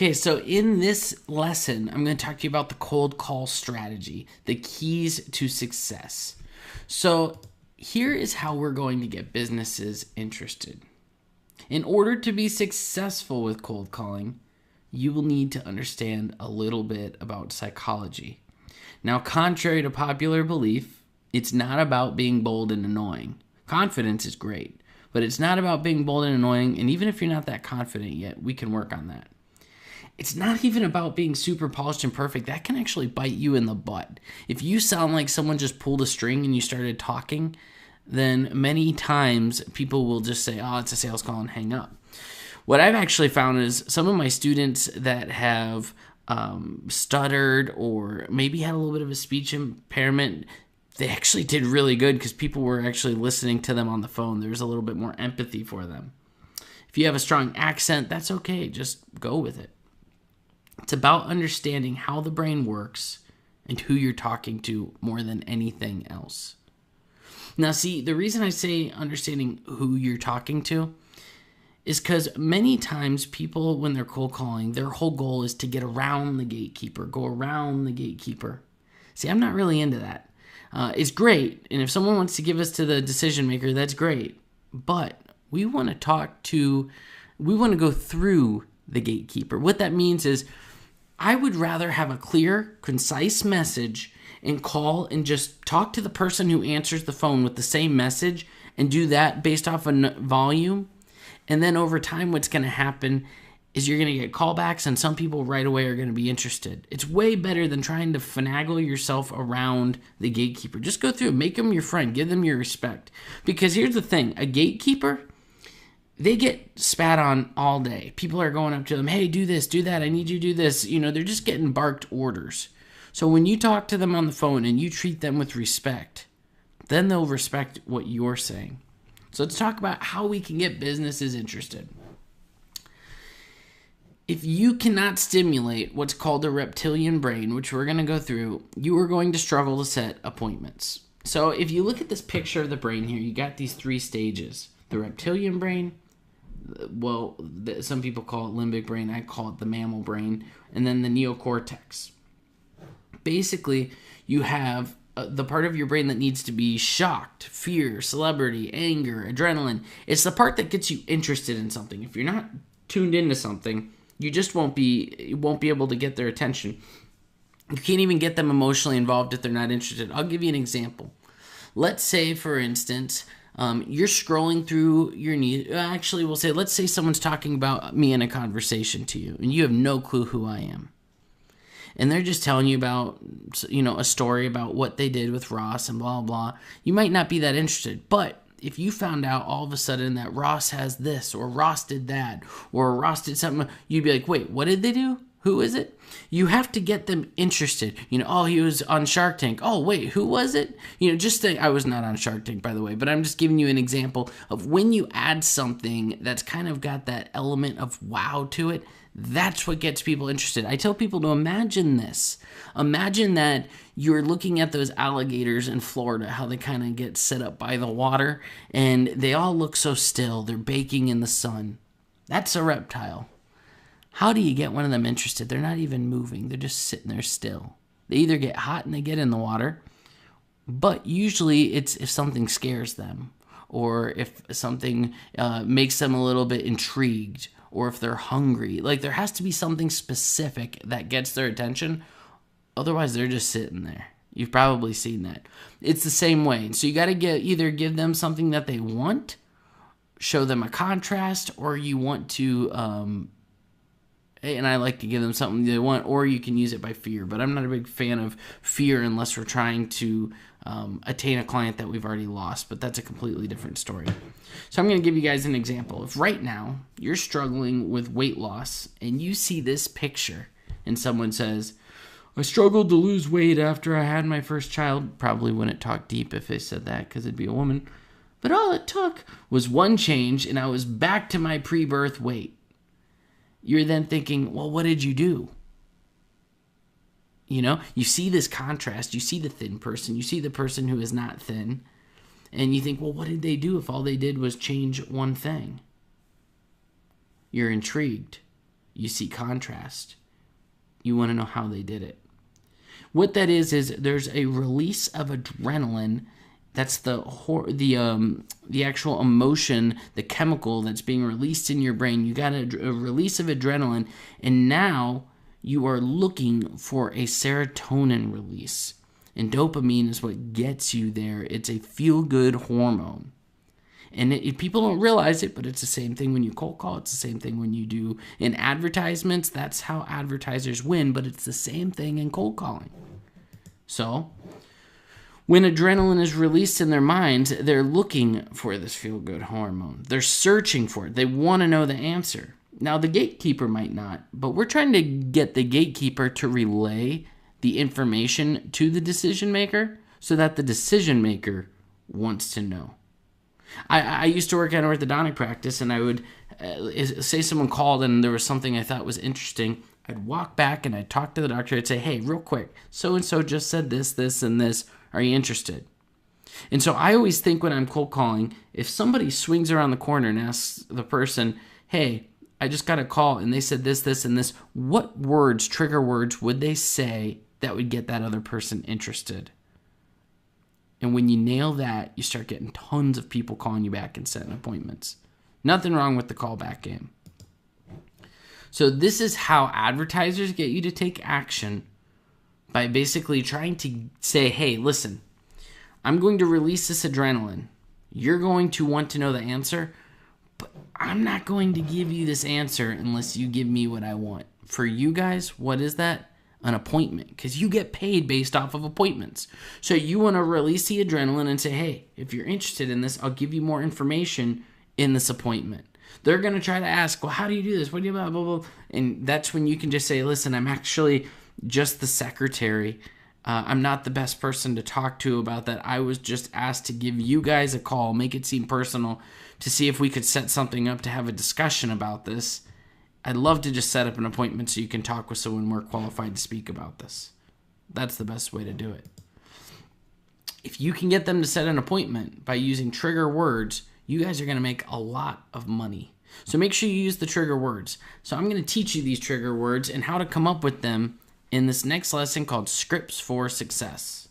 Okay, so in this lesson, I'm going to talk to you about the cold call strategy, the keys to success. So here is how we're going to get businesses interested. In order to be successful with cold calling, you will need to understand a little bit about psychology. Now, contrary to popular belief, it's not about being bold and annoying. Confidence is great, but it's not about being bold and annoying, and even if you're not that confident yet, we can work on that. It's not even about being super polished and perfect. That can actually bite you in the butt. If you sound like someone just pulled a string and you started talking, then many times people will just say, oh, it's a sales call, and hang up. What I've actually found is some of my students that have stuttered or maybe had a little bit of a speech impairment, they actually did really good because people were actually listening to them on the phone. There was a little bit more empathy for them. If you have a strong accent, that's okay. Just go with it. It's about understanding how the brain works and who you're talking to more than anything else. Now, see, the reason I say understanding who you're talking to is because many times people, when they're cold calling, their whole goal is to get around the gatekeeper, go around the gatekeeper. See, I'm not really into that. It's great, and if someone wants to give us to the decision maker, that's great. But we want to go through the gatekeeper. What that means is I would rather have a clear, concise message and call and just talk to the person who answers the phone with the same message and do that based off a volume. And then over time, what's going to happen is you're going to get callbacks, and some people right away are going to be interested. It's way better than trying to finagle yourself around the gatekeeper. Just go through, make them your friend, give them your respect. Because here's the thing, a gatekeeper, they get spat on all day. People are going up to them, hey, do this, do that, I need you to do this. You know, they're just getting barked orders. So when you talk to them on the phone and you treat them with respect, then they'll respect what you're saying. So let's talk about how we can get businesses interested. If you cannot stimulate what's called the reptilian brain, which we're going to go through, you are going to struggle to set appointments. So if you look at this picture of the brain here, you got these three stages. The reptilian brain, well, some people call it limbic brain, I call it the mammal brain, and then the neocortex. Basically, you have the part of your brain that needs to be shocked, fear, celebrity, anger, adrenaline. It's the part that gets you interested in something. If you're not tuned into something, you just won't be able to get their attention. You can't even get them emotionally involved if they're not interested. I'll give you an example. Let's say, for instance, you're scrolling through your news. Actually, let's say someone's talking about me in a conversation to you, and you have no clue who I am. And they're just telling you about, a story about what they did with Ross and blah, blah. You might not be that interested, but if you found out all of a sudden that Ross has this, or Ross did that, or Ross did something, you'd be like, wait, what did they do? Who is it? You have to get them interested. Oh, he was on Shark Tank. Oh, wait, who was it? Just think, I was not on Shark Tank, by the way, but I'm just giving you an example of when you add something that's kind of got that element of wow to it. That's what gets people interested. I tell people to imagine this. Imagine that you're looking at those alligators in Florida, how they kind of get set up by the water, and they all look so still. They're baking in the sun. That's a reptile. How do you get one of them interested? They're not even moving. They're just sitting there still. They either get hot and they get in the water, but usually it's if something scares them, or if something makes them a little bit intrigued, or if they're hungry. Like, there has to be something specific that gets their attention. Otherwise, they're just sitting there. You've probably seen that. It's the same way. So you got to either give them something that they want, show them a contrast, or you want to, and I like to give them something they want, or you can use it by fear. But I'm not a big fan of fear unless we're trying to attain a client that we've already lost. But that's a completely different story. So I'm going to give you guys an example. If right now you're struggling with weight loss and you see this picture and someone says, I struggled to lose weight after I had my first child. Probably wouldn't talk deep if they said that because it'd be a woman. But all it took was one change and I was back to my pre-birth weight. You're then thinking, well, what did you do? You see this contrast. You see the thin person. You see the person who is not thin. And you think, well, what did they do if all they did was change one thing? You're intrigued. You see contrast. You want to know how they did it. What that is there's a release of adrenaline. That's the actual emotion, the chemical that's being released in your brain. You got a release of adrenaline, and now you are looking for a serotonin release. And dopamine is what gets you there. It's a feel-good hormone. And people don't realize it, but it's the same thing when you cold call. It's the same thing when you do in advertisements. That's how advertisers win, but it's the same thing in cold calling. So when adrenaline is released in their minds, they're looking for this feel-good hormone. They're searching for it. They want to know the answer. Now, the gatekeeper might not, but we're trying to get the gatekeeper to relay the information to the decision maker so that the decision maker wants to know. I used to work at an orthodontic practice, and I would say someone called and there was something I thought was interesting. I'd walk back and I'd talk to the doctor. I'd say, hey, real quick, so-and-so just said this, this, and this. Are you interested? And so I always think when I'm cold calling, if somebody swings around the corner and asks the person, hey, I just got a call and they said this, this, and this, what words, trigger words, would they say that would get that other person interested? And when you nail that, you start getting tons of people calling you back and setting appointments. Nothing wrong with the callback game. So this is how advertisers get you to take action, by basically trying to say, hey, listen, I'm going to release this adrenaline. You're going to want to know the answer, but I'm not going to give you this answer unless you give me what I want. For you guys, what is that? An appointment, because you get paid based off of appointments. So you want to release the adrenaline and say, hey, if you're interested in this, I'll give you more information in this appointment. They're going to try to ask, well, how do you do this? What do you blah, blah, blah? And that's when you can just say, listen, I'm actually just the secretary. I'm not the best person to talk to about that. I was just asked to give you guys a call, make it seem personal, to see if we could set something up to have a discussion about this. I'd love to just set up an appointment so you can talk with someone more qualified to speak about this. That's the best way to do it. If you can get them to set an appointment by using trigger words, you guys are going to make a lot of money. So make sure you use the trigger words. So I'm going to teach you these trigger words and how to come up with them in this next lesson called Scripts for Success.